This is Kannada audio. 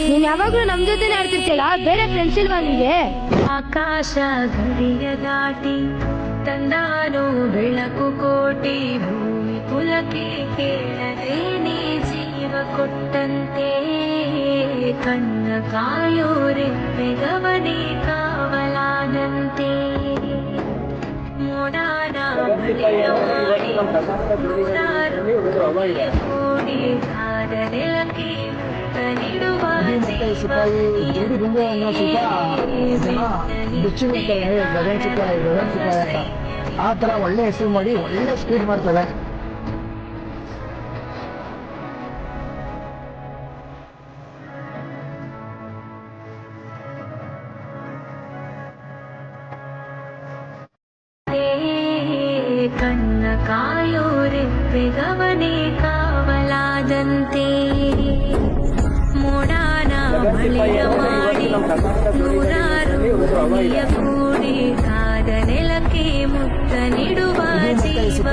ನೀನ್ ಯಾವಾಗ್ಲೂ ನಮ್ ಜೊತೆನೆ ಆಡ್ತಿರ್ತೀಯಲ್ಲ, ಬೇರೆ ಫ್ರೆಂಡ್ಸ್ ಇಲ್ವಾ ನಿಂಗೆ? ಆಕಾಶ ಗಡಿಯ ದಾಟಿ ತಂದಾನು ಬೆಳಕು ಕೋಟಿ, ಭೂಮಿ ಕುಲಕ್ಕೆ ಕೇಳದೆ ನೀ ಜೀವ ಕೊಟ್ಟಂತೆ, ಕಣ್ಣ ಕಾಯೋರೆ ಬೆಗವನೆ ಕಾವಲಾದಂತೆ, ಮೋಡಾನ ಬಳಿಯ ಮಾಡಿ ನೂರಾರು ಕೋಟಿಯ ಕೋಡಿ ಕಾದ ನೆಲಕ್ಕೆ ಮುತ್ತ ನೀಡುವ ಆ ತರ ಒಳ್ಳೆ ಹೆಸರು ಮಾಡಿ ಒಳ್ಳೆ ಸ್ಪೀಡ್ ಮಾಡ್ತಾರೆ. ಕಣ್ಣ ಕಾಯೋರೆ ಬೆಗವನೆ ಕಾವಲಾದಂತೆ, ಮೋಡಾನ ಬಳಿಯ ಮಾಡಿ ನೂರಾರು ಕೋಟಿಯ ಕೂಡಿ ಕಾದ ನೆಲಕ್ಕೆ ಮುತ್ತ ನೀಡುವ ಜೀವ